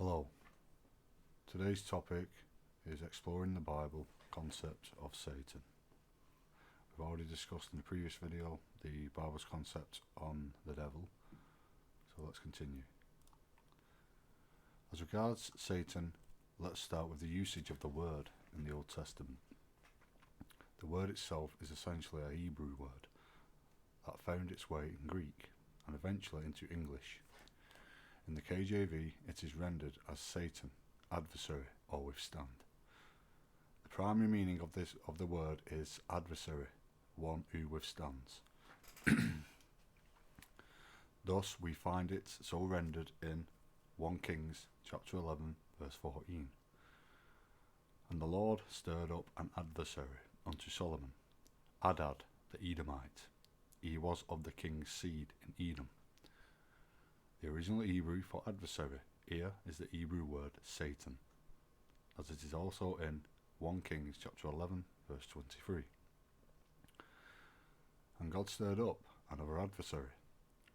Hello. Today's topic is exploring the Bible concept of Satan. We've already discussed in the previous video the Bible's concept on the devil, so let's continue. As regards Satan, let's start with the usage of the word in the Old Testament. The word itself is essentially a Hebrew word that found its way in Greek and eventually into English. In the KJV, it is rendered as Satan, adversary, or withstand. The primary meaning of the word is adversary, one who withstands. Thus, we find it so rendered in 1 Kings chapter 11, verse 14. And the Lord stirred up an adversary unto Solomon, Adad the Edomite. He was of the king's seed in Edom. The original Hebrew for adversary here is the Hebrew word Satan, as it is also in 1 Kings chapter 11, verse 23. And God stirred up another adversary,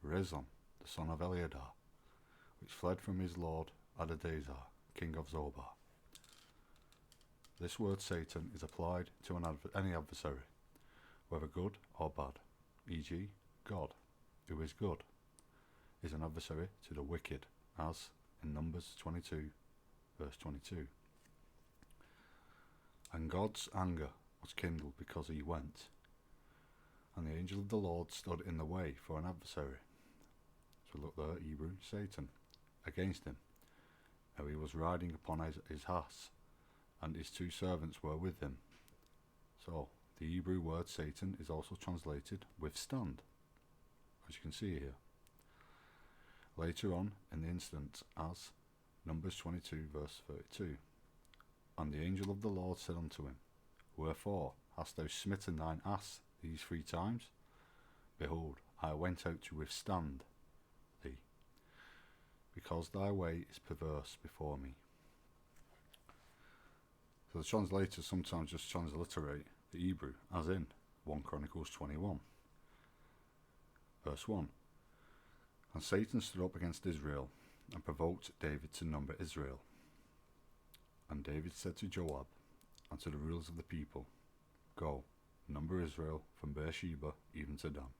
Rezon, the son of Eliadah, which fled from his lord Adadazer, king of Zobah. This word Satan is applied to any adversary, whether good or bad, e.g. God, who is good, is an adversary to the wicked, as in Numbers 22, verse 22. And God's anger was kindled because he went, and the angel of the Lord stood in the way for an adversary. So look there, Hebrew, Satan, against him. Now he was riding upon his ass, and his two servants were with him. So the Hebrew word Satan is also translated withstand, as you can see here. Later on in the instance as Numbers 22 verse 32. And the angel of the Lord said unto him, Wherefore hast thou smitten thine ass these 3 times? Behold, I went out to withstand thee, because thy way is perverse before me. So the translators sometimes just transliterate the Hebrew, as in 1 Chronicles 21 verse 1. And Satan stood up against Israel, and provoked David to number Israel. And David said to Joab, and to the rulers of the people, Go, number Israel from Beersheba even to Dan,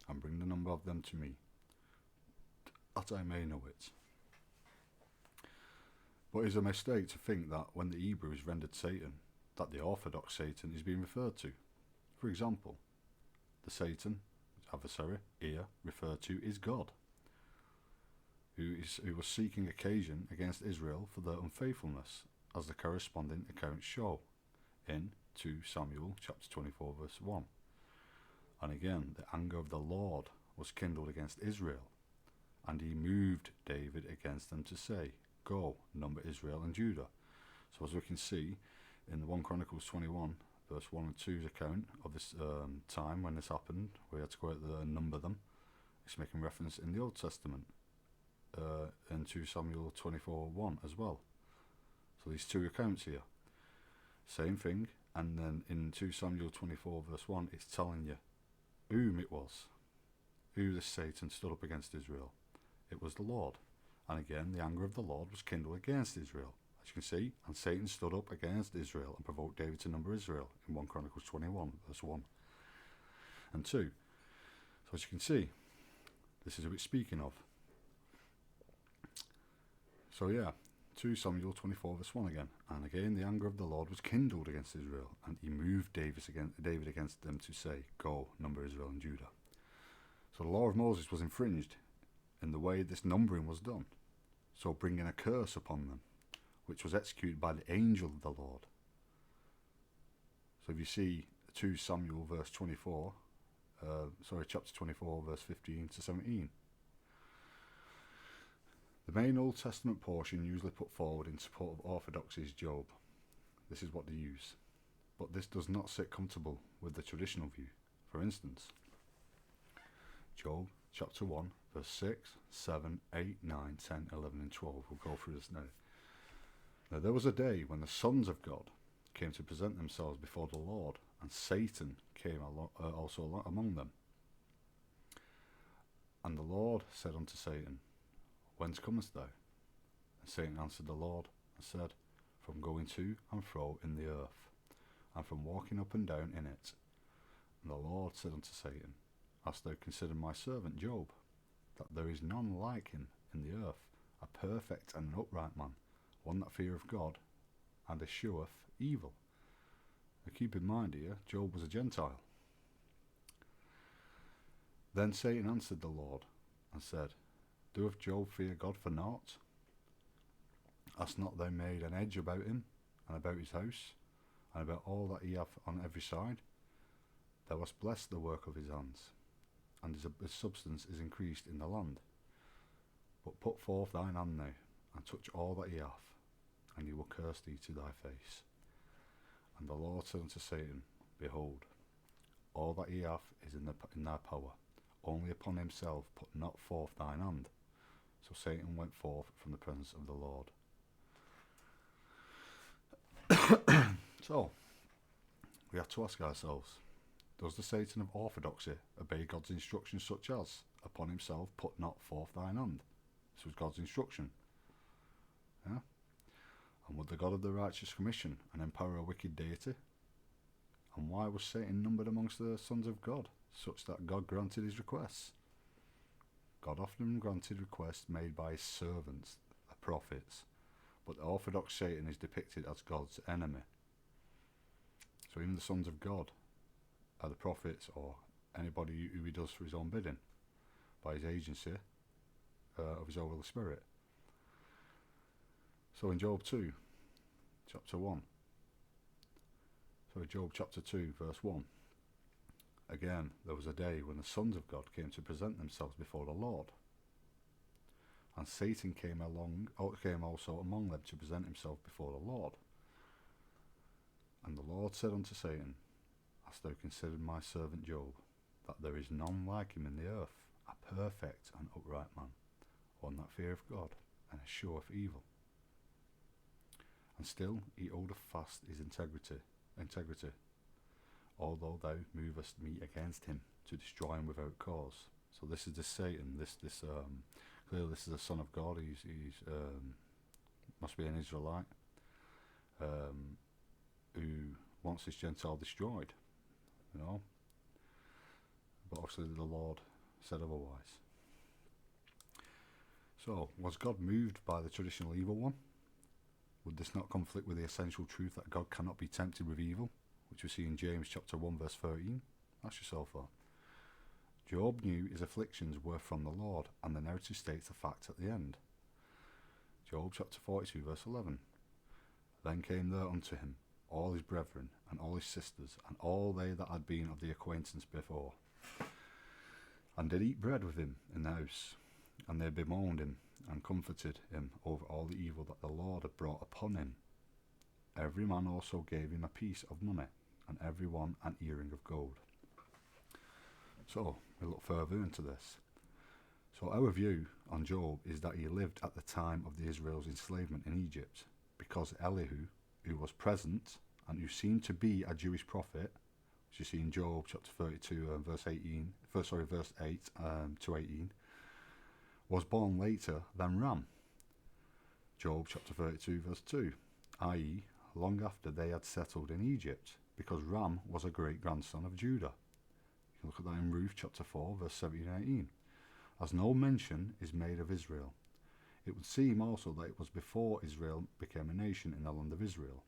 and bring the number of them to me, that I may know it. But it is a mistake to think that when the Hebrew is rendered Satan, that the orthodox Satan is being referred to. For example, the Satan, adversary, here referred to is God, who was seeking occasion against Israel for their unfaithfulness, as the corresponding accounts show in 2 Samuel chapter 24 verse 1. And again, the anger of the Lord was kindled against Israel, and he moved David against them to say, Go, number Israel and Judah. So as we can see in the 1 Chronicles 21 verse 1 and 2's account of this time when this happened, we had to go out there and number them. It's making reference in the Old Testament, in 2 Samuel 24:1 as well. So these 2 accounts here, same thing, and then in 2 Samuel 24 verse 1, it's telling you whom it was, who this Satan stood up against Israel. It was the Lord. And again, the anger of the Lord was kindled against Israel, as you can see, and Satan stood up against Israel and provoked David to number Israel in 1 Chronicles 21 verse 1 and 2. So as you can see, this is who it's speaking of. So yeah, 2 Samuel 24 verse 1 again. And again the anger of the Lord was kindled against Israel, and he moved David against them to say, Go, number Israel and Judah. So the law of Moses was infringed in the way this numbering was done, so bringing a curse upon them, which was executed by the angel of the Lord. So if you see 2 Samuel verse 24, chapter 24 verse 15 to 17. The main Old Testament portion usually put forward in support of orthodoxy is Job. This is what they use. But this does not sit comfortable with the traditional view. For instance, Job chapter 1 verse 6, 7, 8, 9, 10, 11 and 12. We'll go through this now. Now there was a day when the sons of God came to present themselves before the Lord, and Satan came also among them. And the Lord said unto Satan, Whence comest thou? And Satan answered the Lord, and said, From going to and fro in the earth, and from walking up and down in it. And the Lord said unto Satan, Hast thou considered my servant Job, that there is none like him in the earth, a perfect and an upright man, one that feareth God, and escheweth evil? Now keep in mind here, Job was a Gentile. Then Satan answered the Lord, and said, Doeth Job fear God for naught? Hast not thou made an edge about him, and about his house, and about all that he hath on every side? Thou hast blessed the work of his hands, and his substance is increased in the land. But put forth thine hand now, and touch all that he hath, and he will curse thee to thy face. And the Lord said unto Satan, Behold, all that he hath is in thy power, only upon himself put not forth thine hand. So Satan went forth from the presence of the Lord. So, we have to ask ourselves, does the Satan of orthodoxy obey God's instructions such as, upon himself put not forth thine hand? This was God's instruction. Yeah? And would the God of the righteous commission and empower a wicked deity? And why was Satan numbered amongst the sons of God, such that God granted his requests? God often granted requests made by his servants, the prophets, but the orthodox Satan is depicted as God's enemy. So even the sons of God are the prophets, or anybody who he does for his own bidding, by his agency of his Holy Spirit. So in Job 2, chapter 1, Job chapter 2, verse 1, again, there was a day when the sons of God came to present themselves before the Lord. And Satan came also among them to present himself before the Lord. And the Lord said unto Satan, Hast thou considered my servant Job, that there is none like him in the earth, a perfect and upright man, one that feareth God, and escheweth evil? And still he holdeth fast his integrity, although thou movest me against him to destroy him without cause. So this is the Satan. Clearly this is a son of God. He's must be an Israelite who wants this Gentile destroyed. You know, but obviously the Lord said otherwise. So was God moved by the traditional evil one? Would this not conflict with the essential truth that God cannot be tempted with evil, which we see in James chapter 1 verse 13? Ask yourself that. Job knew his afflictions were from the Lord, and the narrative states the fact at the end. Job chapter 42 verse 11. Then came there unto him all his brethren, and all his sisters, and all they that had been of the acquaintance before, and did eat bread with him in the house, and they bemoaned him, and comforted him over all the evil that the Lord had brought upon him. Every man also gave him a piece of money, and every one an earring of gold. So, we look further into this. So our view on Job is that he lived at the time of the Israel's enslavement in Egypt, because Elihu, who was present, and who seemed to be a Jewish prophet, which you see in Job chapter 32 verse 8 to 18, was born later than Ram. Job chapter 32 verse 2, i.e. long after they had settled in Egypt, because Ram was a great-grandson of Judah. You can look at that in Ruth chapter 4 verse 17 and 18. As no mention is made of Israel, it would seem also that it was before Israel became a nation in the land of Israel.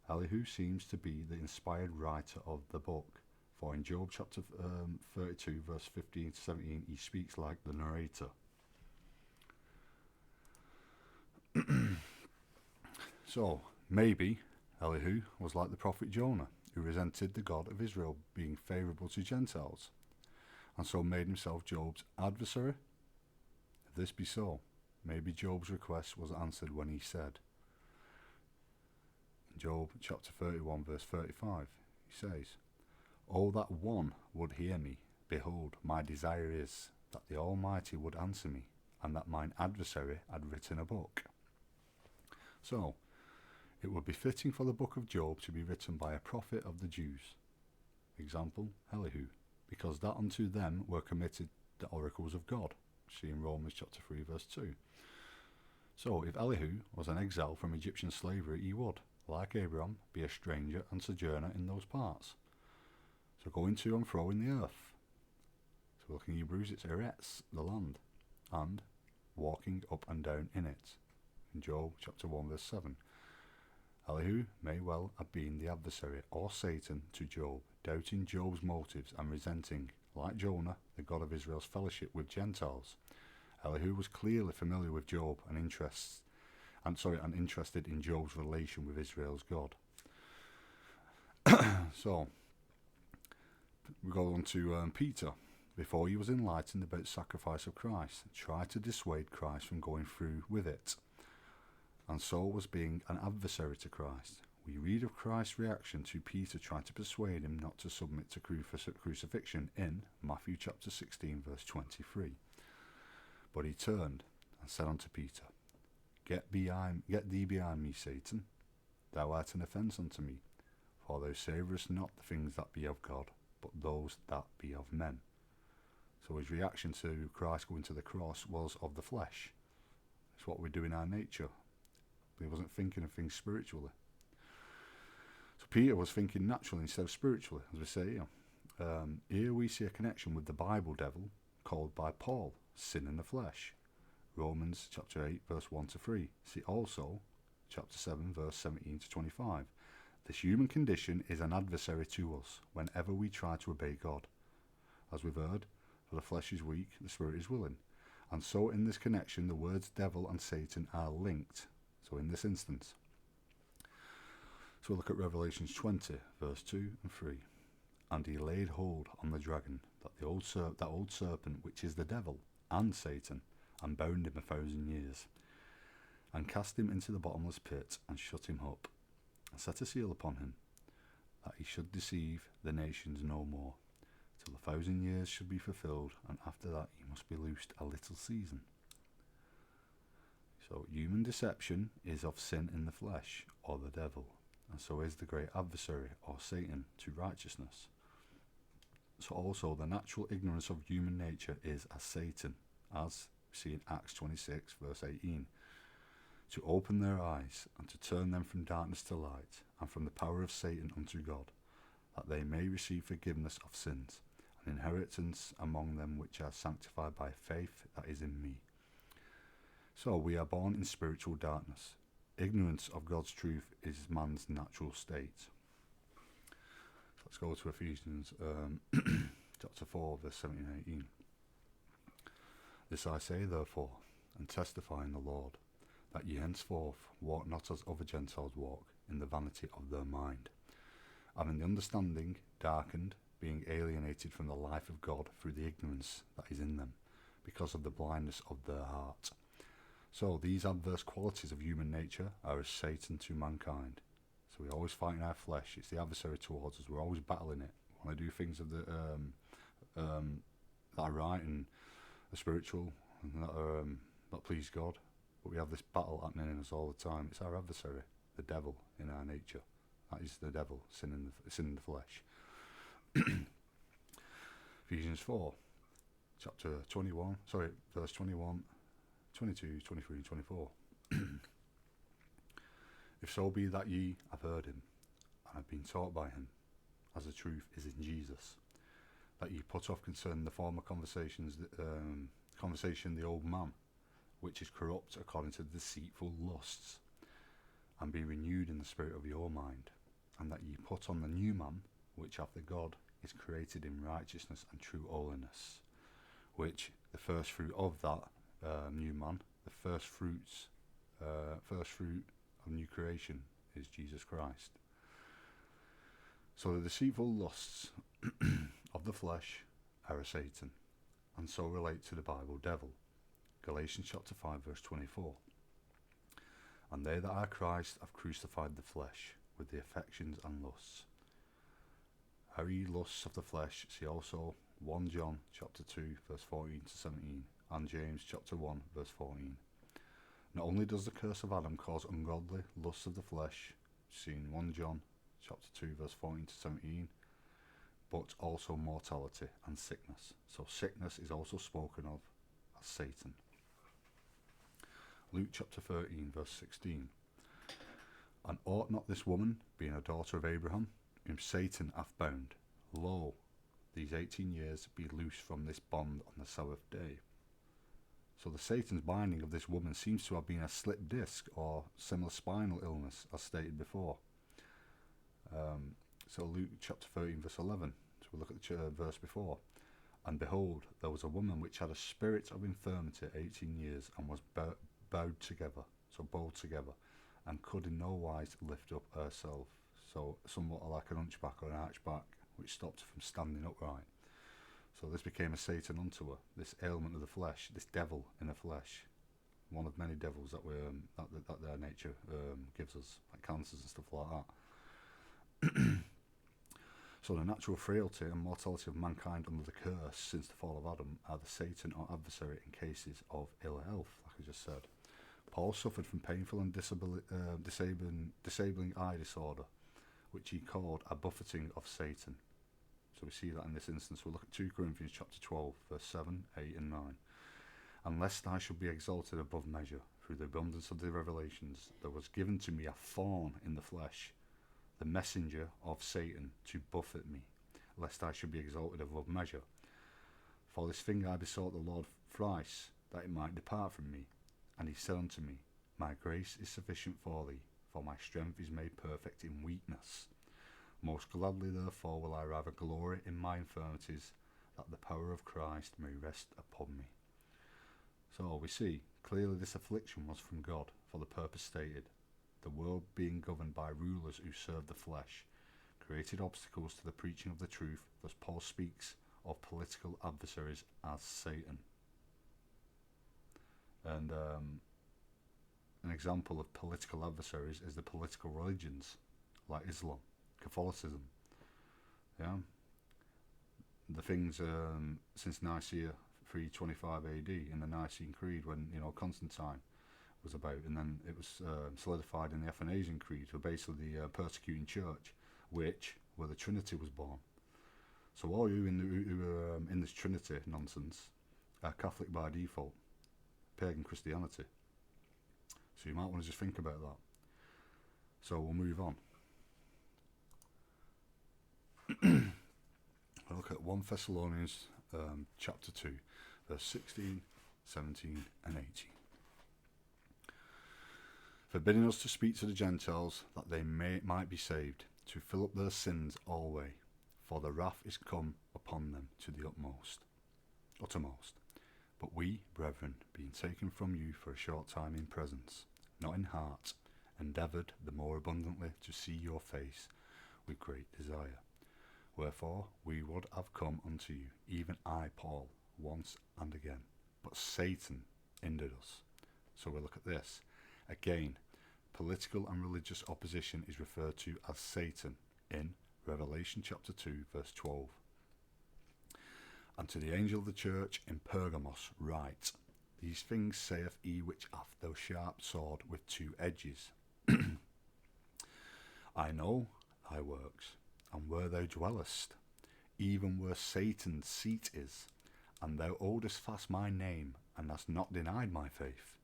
Elihu seems to be the inspired writer of the book, for in Job chapter 32 verse 15 to 17 he speaks like the narrator. So, maybe Elihu was like the prophet Jonah, who resented the God of Israel being favourable to Gentiles, and so made himself Job's adversary. If this be so, maybe Job's request was answered when he said, in Job chapter 31 verse 35, he says, "Oh, that one would hear me. Behold, my desire is that the Almighty would answer me, and that mine adversary had written a book." So, it would be fitting for the book of Job to be written by a prophet of the Jews, example, Elihu, because that unto them were committed the oracles of God, see in Romans chapter 3 verse 2. So, if Elihu was an exile from Egyptian slavery, he would, like Abraham, be a stranger and sojourner in those parts. So, going to and fro in the earth. So, look in Hebrews, it's eretz, the land, and walking up and down in it. In Job chapter 1 verse 7. Elihu may well have been the adversary or Satan to Job, doubting Job's motives and resenting, like Jonah, the God of Israel's fellowship with Gentiles. Elihu was clearly familiar with Job and interested in Job's relation with Israel's God. So, we go on to Peter. Before he was enlightened about the sacrifice of Christ, tried to dissuade Christ from going through with it, and so was being an adversary to Christ. We read of Christ's reaction to Peter trying to persuade him not to submit to crucifixion in Matthew chapter 16 verse 23. But he turned and said unto Peter, Get thee behind me, Satan. Thou art an offence unto me, for thou savourest not the things that be of God, but those that be of men. So his reaction to Christ going to the cross was of the flesh. It's what we do in our nature. He wasn't thinking of things spiritually. So Peter was thinking naturally instead of spiritually, as we say here. Here we see a connection with the Bible devil, called by Paul, sin in the flesh. Romans chapter 8 verse 1 to 3. See also chapter 7 verse 17 to 25. This human condition is an adversary to us whenever we try to obey God. As we've heard, for the flesh is weak, the spirit is willing. And so in this connection the words devil and Satan are linked. So in this instance. So we'll look at Revelation 20 verse 2 and 3. And he laid hold on the dragon, that old serpent which is the devil and Satan, and bound him 1,000 years, and cast him into the bottomless pit, and shut him up, and set a seal upon him, that he should deceive the nations no more, till 1,000 years should be fulfilled, and after that he must be loosed a little season. So human deception is of sin in the flesh, or the devil, and so is the great adversary, or Satan, to righteousness. So also the natural ignorance of human nature is as Satan, as we see in Acts 26 verse 18, to open their eyes, and to turn them from darkness to light, and from the power of Satan unto God, that they may receive forgiveness of sins, and inheritance among them which are sanctified by faith that is in me. So we are born in spiritual darkness. Ignorance of God's truth is man's natural state. Let's go to Ephesians chapter 4 verse 17 and 18. This I say therefore, and testify in the Lord, that ye henceforth walk not as other Gentiles walk, in the vanity of their mind, having the understanding darkened, being alienated from the life of God through the ignorance that is in them, because of the blindness of their heart. So these adverse qualities of human nature are as Satan to mankind. So we're always fighting our flesh. It's the adversary towards us. We're always battling it. We want to do things of the that are right and are spiritual and that please God. But we have this battle happening in us all the time. It's our adversary, the devil, in our nature. That is the devil, sin in the flesh. Ephesians 4, verse 21, 22, 23 and 24. If so be that ye have heard him, and have been taught by him, as the truth is in Jesus, that ye put off concerning the former conversation the old man, which is corrupt according to deceitful lusts, and be renewed in the spirit of your mind, and that ye put on the new man, which after God is created in righteousness and true holiness, which the first fruit of that new man, the first fruit of new creation is Jesus Christ. So the deceitful lusts of the flesh are a Satan, and so relate to the Bible devil. Galatians chapter 5 verse 24. And they that are Christ have crucified the flesh with the affections and lusts. Are ye lusts of the flesh? See also 1 John chapter 2 verse 14 to 17 and James chapter 1 verse 14. Not only does the curse of Adam cause ungodly lusts of the flesh, seen 1 John chapter 2 verse 14 to 17, but also mortality and sickness. So sickness is also spoken of as Satan. Luke chapter 13, verse 16. And ought not this woman, being a daughter of Abraham, whom Satan hath bound, lo, these 18 years be loose from this bond on the Sabbath day? So the Satan's binding of this woman seems to have been a slipped disc or similar spinal illness, as stated before. So Luke chapter 13, verse 11. So we look at the verse before. And behold, there was a woman which had a spirit of infirmity 18 years, and was bowed together, and could in no wise lift up herself. So somewhat like an hunchback or an archback, which stopped her from standing upright. So this became a Satan unto her, this ailment of the flesh, this devil in the flesh, one of many devils that that their nature gives us, like cancers and stuff like that. So the natural frailty and mortality of mankind under the curse since the fall of Adam are the Satan or adversary in cases of ill health, like I just said. Paul suffered from painful and disabling eye disorder, which he called a buffeting of Satan. So we see that in this instance. We'll look at 2 Corinthians chapter 12, verse 7, 8 and 9. And lest I should be exalted above measure through the abundance of the revelations, there was given to me a thorn in the flesh, the messenger of Satan, to buffet me, lest I should be exalted above measure. For this thing I besought the Lord thrice, that it might depart from me. And he said unto me, My grace is sufficient for thee, for my strength is made perfect in weakness. Most gladly therefore will I rather glory in my infirmities, that the power of Christ may rest upon me. So we see, clearly this affliction was from God, for the purpose stated. The world being governed by rulers who serve the flesh, created obstacles to the preaching of the truth. Thus Paul speaks of political adversaries as Satan. And an example of political adversaries is the political religions, like Islam, Catholicism. Yeah, the things since Nicaea 325 AD in the Nicene Creed, when Constantine was about, and then it was solidified in the Athanasian Creed, so basically the persecuting church, where the Trinity was born. So all you who are in this Trinity nonsense are Catholic by default, pagan Christianity. So you might want to just think about that. So we'll move on. I'll look at 1 Thessalonians chapter 2, verse 16, 17 and 18. Forbidding us to speak to the Gentiles, that they might be saved, to fill up their sins alway, for the wrath is come upon them to the uttermost. But we, brethren, being taken from you for a short time in presence, not in heart, endeavoured the more abundantly to see your face with great desire. Wherefore we would have come unto you, even I, Paul, once and again. But Satan hindered us. So we'll look at this. Again, political and religious opposition is referred to as Satan in Revelation chapter 2, verse 12. And to the angel of the church in Pergamos write, These things saith he which hath the sharp sword with 2 edges. I know thy works, and where thou dwellest, even where Satan's seat is, and thou holdest fast my name, and hast not denied my faith,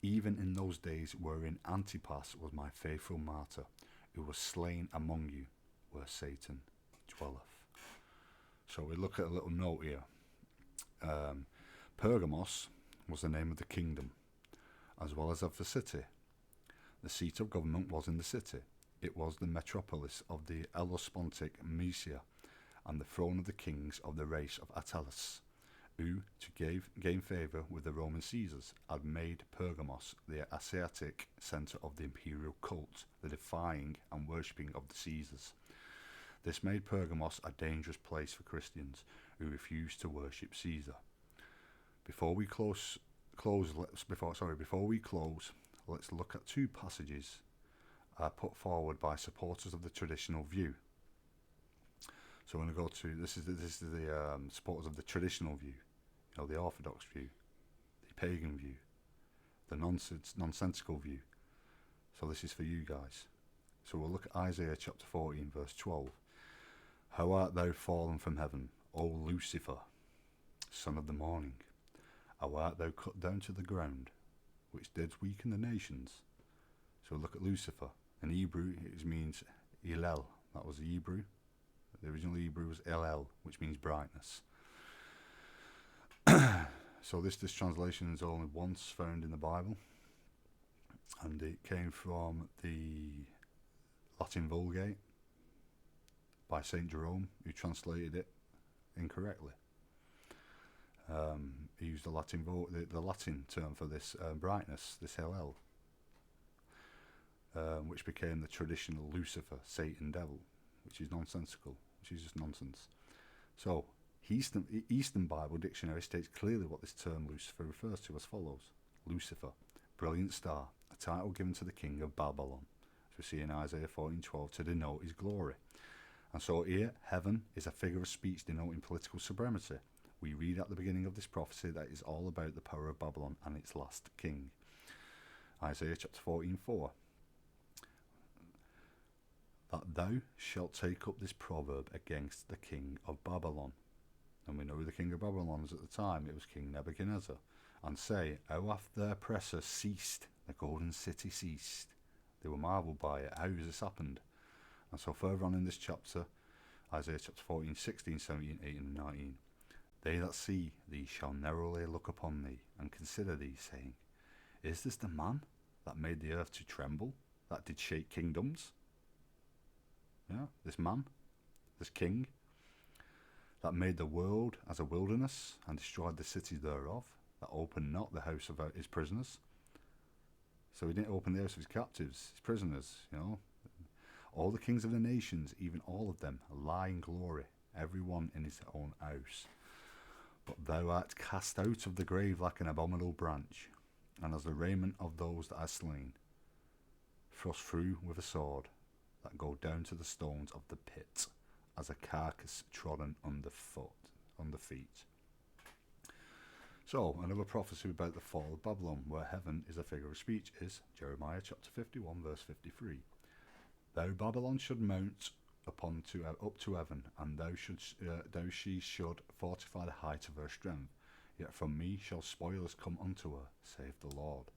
even in those days wherein Antipas was my faithful martyr, who was slain among you, where Satan dwelleth. So we look at a little note here. Pergamos was the name of the kingdom, as well as of the city. The seat of government was in the city. It was the metropolis of the Hellespontic Mysia, and the throne of the kings of the race of Attalus, who, to gain favour with the Roman Caesars, had made Pergamos the Asiatic centre of the imperial cult, the defying and worshipping of the Caesars. This made Pergamos a dangerous place for Christians who refused to worship Caesar. Before we close, let's look at 2 passages put forward by supporters of the traditional view. So we're going to go to this is the supporters of the traditional view, the orthodox view, the pagan view, the nonsensical view. So this is for you guys. So we'll look at Isaiah chapter 14, verse 12. How art thou fallen from heaven, O Lucifer, son of the morning? How art thou cut down to the ground, which did weaken the nations. So look at Lucifer. In Hebrew, it means Hillel. That was the Hebrew. The original Hebrew was Hillel, which means brightness. So this translation is only once found in the Bible, and it came from the Latin Vulgate by Saint Jerome, who translated it incorrectly. He used the Latin term for this brightness, this Hillel, which became the traditional Lucifer, Satan, devil, which is nonsensical, which is just nonsense. So, Eastern Bible Dictionary states clearly what this term Lucifer refers to as follows. Lucifer, brilliant star, a title given to the king of Babylon, as we see in Isaiah 14:12, to denote his glory. And so here, heaven is a figure of speech denoting political supremacy. We read at the beginning of this prophecy that it is all about the power of Babylon and its last king. Isaiah chapter 14:4. That thou shalt take up this proverb against the king of Babylon. And we know who the king of Babylon was at the time. It was King Nebuchadnezzar. And say, how hath their oppressor ceased? The golden city ceased. They were marvelled by it. How has this happened? And so further on in this chapter, Isaiah chapter 14, 16, 17, 18 and 19. They that see thee shall narrowly look upon thee, and consider thee, saying, is this the man that made the earth to tremble, that did shake kingdoms? Yeah, this man, this king, that made the world as a wilderness, and destroyed the cities thereof, that opened not the house of his prisoners. So he didn't open the house of his captives, his prisoners, All the kings of the nations, even all of them, lie in glory, every one in his own house. But thou art cast out of the grave like an abominable branch, and as the raiment of those that are slain, thrust through with a sword, that go down to the stones of the pit, as a carcass trodden under feet. So, another prophecy about the fall of Babylon, where heaven is a figure of speech, is Jeremiah chapter 51, verse 53. Thou Babylon should mount up to heaven, and she should fortify the height of her strength. Yet from me shall spoilers come unto her, saith the Lord.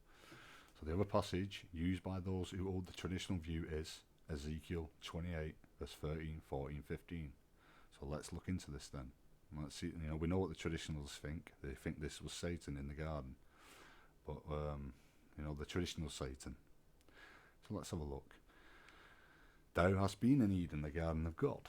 So the other passage used by those who hold the traditional view is Ezekiel 28, verse 13, 14, 15. So let's look into this then. Let's see. We know what the traditionals think. They think this was Satan in the garden, but the traditional Satan. So let's have a look. Thou hast been in Eden, the garden of God.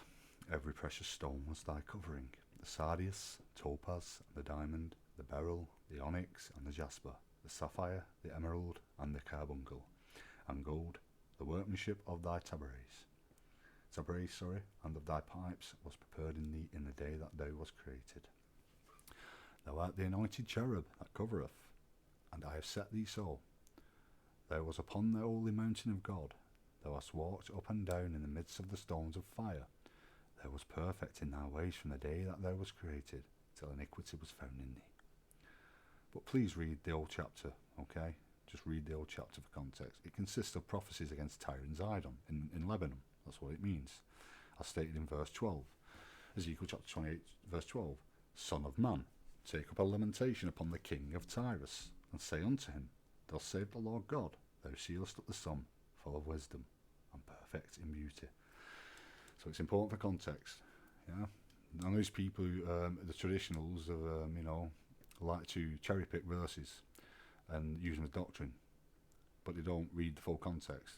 Every precious stone was thy covering: the sardius, topaz, the diamond, the beryl, the onyx, and the jasper, the sapphire, the emerald, and the carbuncle, and gold, the workmanship of thy tabrets, and of thy pipes was prepared in thee in the day that thou was created. Thou art the anointed cherub that covereth, and I have set thee so. Thou was upon the holy mountain of God. Thou hast walked up and down in the midst of the stones of fire. Thou was perfect in thy ways from the day that thou was created, till iniquity was found in thee. But please read the whole chapter, okay? Just read the whole chapter for context. It consists of prophecies against Tyre and Zidon in Lebanon. That's what it means. As stated in verse 12. Ezekiel chapter 28, verse 12. Son of man, take up a lamentation upon the king of Tyrus, and say unto him, Thus saith the Lord God, thou sealest up the sun, full of wisdom, and perfect in beauty. So it's important for context. Yeah, and those people, the traditionals, like to cherry pick verses and use them as doctrine, but they don't read the full context.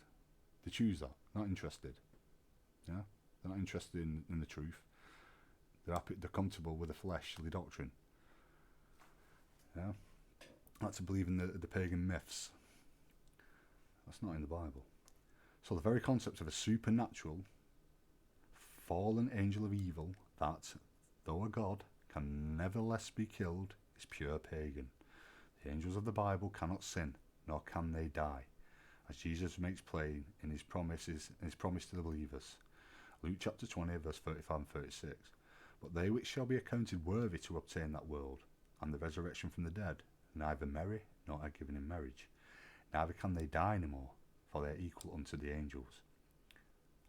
They choose that. Not interested. Yeah, they're not interested in the truth. They're happy. They're comfortable with a fleshly doctrine. Yeah, like to believe in the pagan myths. That's not in the Bible. So the very concept of a supernatural, fallen angel of evil that, though a god, can nevertheless be killed, is pure pagan. The angels of the Bible cannot sin, nor can they die, as Jesus makes plain in his promise to the believers. Luke chapter 20, verse 35 and 36. But they which shall be accounted worthy to obtain that world, and the resurrection from the dead, neither marry, nor are given in marriage, neither can they die any more, for they are equal unto the angels,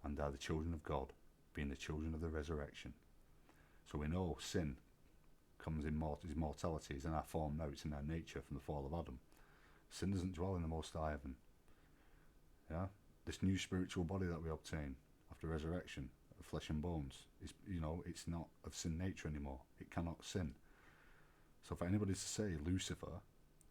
and are the children of God, being the children of the resurrection. So we know sin comes in his mortality is in our form now, it's in our nature from the fall of Adam. Sin doesn't dwell in the Most High Heaven. Yeah, this new spiritual body that we obtain after resurrection of flesh and bones is, it's not of sin nature anymore. It cannot sin. So for anybody to say Lucifer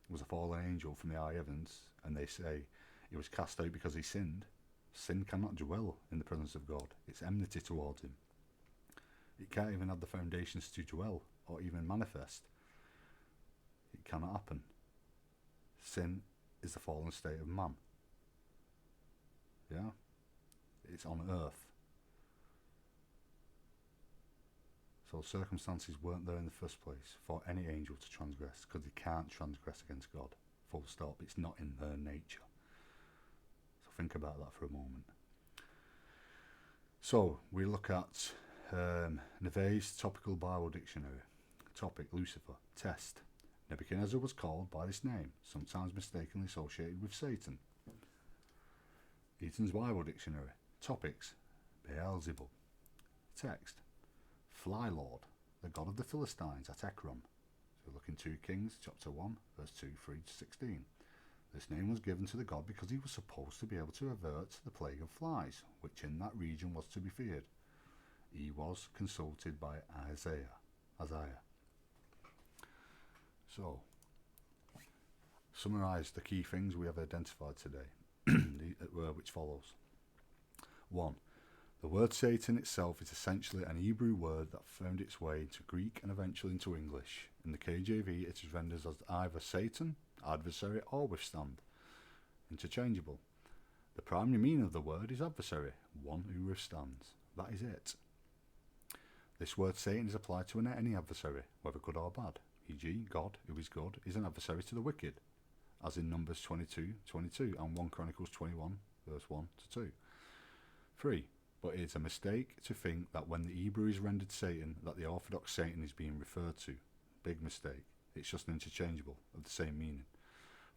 was a fallen angel from the high heavens, and they say he was cast out because he sinned, sin cannot dwell in the presence of God. It's enmity towards him. It can't even have the foundations to dwell or even manifest. It cannot happen. Sin is the fallen state of man. Yeah? It's on earth. So circumstances weren't there in the first place for any angel to transgress, because they can't transgress against God. Full stop. It's not in their nature. So think about that for a moment. So we look at Neve's Topical Bible Dictionary. Topic: Lucifer. Test: Nebuchadnezzar was called by this name, sometimes mistakenly associated with Satan. Eaton's Bible Dictionary. Topics: Beelzebub. Text: Fly Lord, the god of the Philistines at Ekron. So look in 2 Kings chapter 1, verse 2, 3 to 16. This name was given to the god because he was supposed to be able to avert the plague of flies, which in that region was to be feared. He was consulted by Isaiah. So, summarise the key things we have identified today, which follows. 1. The word Satan itself is essentially an Hebrew word that found its way into Greek and eventually into English. In the KJV, it is rendered as either Satan, adversary, or withstand. Interchangeable. The primary meaning of the word is adversary, one who withstands. That is it. This word Satan is applied to any adversary, whether good or bad. E.g., God, who is good, is an adversary to the wicked, as in Numbers 22:22 and 1 Chronicles 21, verse 1 to 2. 3. But it is a mistake to think that when the Hebrew is rendered Satan, that the Orthodox Satan is being referred to. Big mistake. It's just an interchangeable of the same meaning.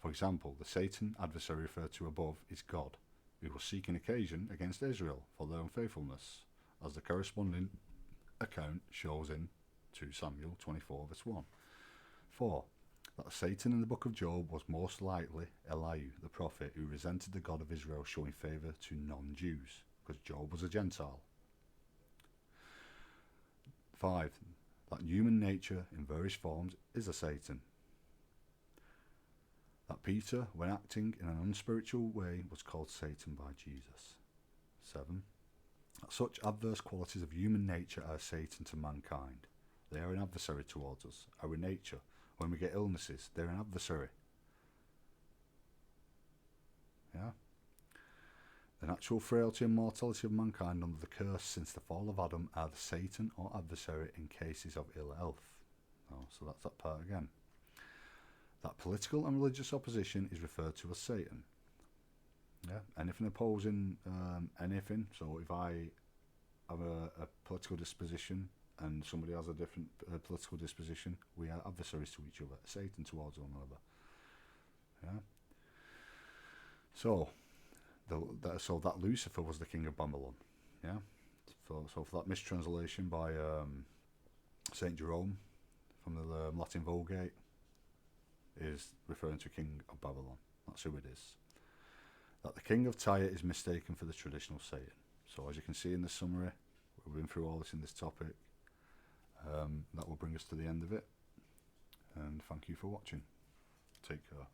For example, the Satan adversary referred to above is God, who was seeking occasion against Israel for their unfaithfulness, as the corresponding account shows in 2 Samuel 24, verse 1. 4. That Satan in the book of Job was most likely Elihu, the prophet, who resented the God of Israel showing favour to non-Jews, because Job was a Gentile. 5. That human nature in various forms is a Satan. That Peter, when acting in an unspiritual way, was called Satan by Jesus. 7. That such adverse qualities of human nature are Satan to mankind. They are an adversary towards us. Our nature, when we get illnesses, they're an adversary. Yeah? The natural frailty and mortality of mankind under the curse since the fall of Adam are the Satan or adversary in cases of ill health. Oh, so that's that part again. That political and religious opposition is referred to as Satan. Yeah, anything opposing anything. So if I have a political disposition and somebody has a different political disposition, we are adversaries to each other. Satan towards one another. Yeah. So that Lucifer was the king of Babylon. Yeah. So for that mistranslation by Saint Jerome from the Latin Vulgate is referring to king of Babylon. That's who it is. That the king of Tyre is mistaken for the traditional Satan. So as you can see in the summary, we've been through all this in this topic. That will bring us to the end of it. And thank you for watching. Take care.